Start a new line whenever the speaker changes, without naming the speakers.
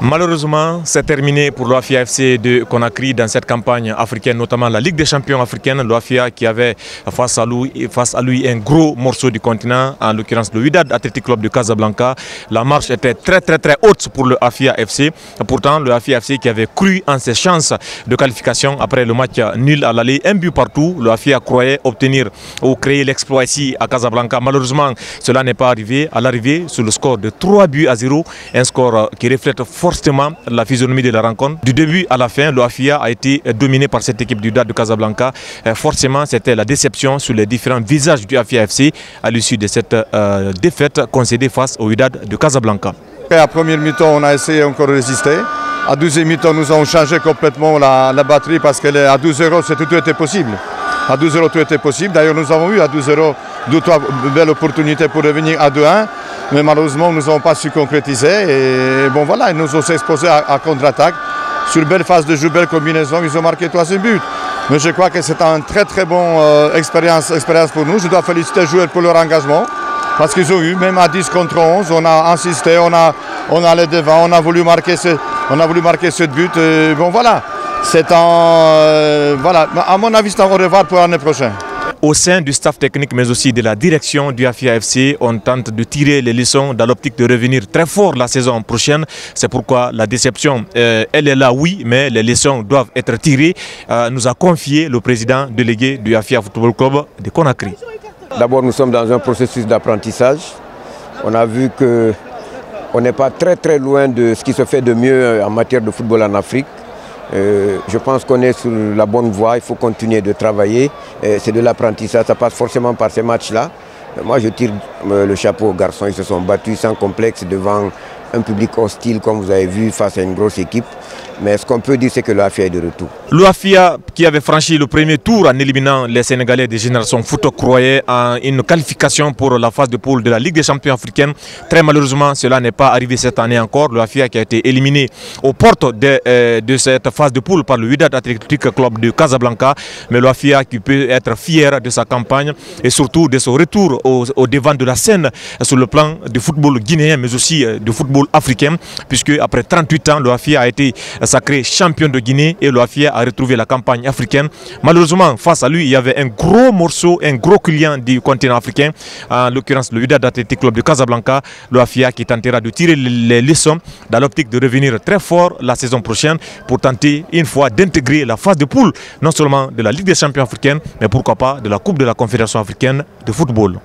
Malheureusement, c'est terminé pour l'OAFIA FC de Conakry dans cette campagne africaine, notamment la Ligue des champions africaine. L'OAFIA qui avait face à lui un gros morceau du continent, en l'occurrence le Wydad Athletic Club de Casablanca. La marche était très haute pour le OAFIA FC. Pourtant, le OAFIA FC qui avait cru en ses chances de qualification après le match nul à l'aller, un but partout. Le OAFIA croyait obtenir ou créer l'exploit ici à Casablanca. Malheureusement, cela n'est pas arrivé. À l'arrivée, sur le score de 3-0, un score qui reflète forcément la physionomie de la rencontre. Du début à la fin, l'OAFIA a été dominé par cette équipe du Wydad de Casablanca. Forcément, c'était la déception sur les différents visages du OAFIA FC à l'issue de cette défaite concédée face au Wydad de Casablanca.
À la première mi-temps, on a essayé encore de résister. À deuxième mi-temps, nous avons changé complètement la batterie parce qu'à 2-0, tout était possible. À 2-0, tout était possible. D'ailleurs, nous avons eu à 2-0 deux, trois belles opportunités pour revenir à 2-1. Mais malheureusement, nous n'avons pas su concrétiser. Et bon, voilà, ils nous ont exposé à contre-attaque. Sur belle phase de jeu, belle combinaison, ils ont marqué 3e but. Mais je crois que c'est une très bonne expérience pour nous. Je dois féliciter les joueurs pour leur engagement. Parce qu'ils ont eu, même à 10 contre 11, on a insisté, on a allé devant, on a voulu marquer ce but. Et bon, voilà. Voilà. À mon avis, c'est un au revoir pour l'année prochaine.
Au sein du staff technique, mais aussi de la direction du OAFIA FC, on tente de tirer les leçons dans l'optique de revenir très fort la saison prochaine. C'est pourquoi la déception, elle est là, oui, mais les leçons doivent être tirées, nous a confié le président délégué du OAFIA Football Club de Conakry.
D'abord, nous sommes dans un processus d'apprentissage. On a vu qu'on n'est pas très loin de ce qui se fait de mieux en matière de football en Afrique. Je pense qu'on est sur la bonne voie, il faut continuer de travailler. C'est de l'apprentissage, ça passe forcément par ces matchs-là. Moi, je tire le chapeau aux garçons, ils se sont battus sans complexe devant un public hostile, comme vous avez vu, face à une grosse équipe. Mais ce qu'on peut dire, c'est que l'OAFIA est de retour.
L'OAFIA qui avait franchi le premier tour en éliminant les Sénégalais de Génération Foot croyait en une qualification pour la phase de poule de la Ligue des champions africaine. Très malheureusement, cela n'est pas arrivé cette année encore. L'OAFIA qui a été éliminé aux portes de cette phase de poule par le Wydad Athletic Club de Casablanca. Mais l'OAFIA qui peut être fier de sa campagne et surtout de son retour au devant de la scène sur le plan du football guinéen, mais aussi du football africain, puisque après 38 ans, l'OAFIA a été sacré champion de Guinée et l'OAFIA a retrouvé la campagne africaine. Malheureusement, face à lui, il y avait un gros morceau, un gros client du continent africain, en l'occurrence le Wydad Athletic Club de Casablanca. L'OAFIA qui tentera de tirer les leçons dans l'optique de revenir très fort la saison prochaine pour tenter une fois d'intégrer la phase de poule, non seulement de la Ligue des champions africaine, mais pourquoi pas de la Coupe de la Confédération africaine de football.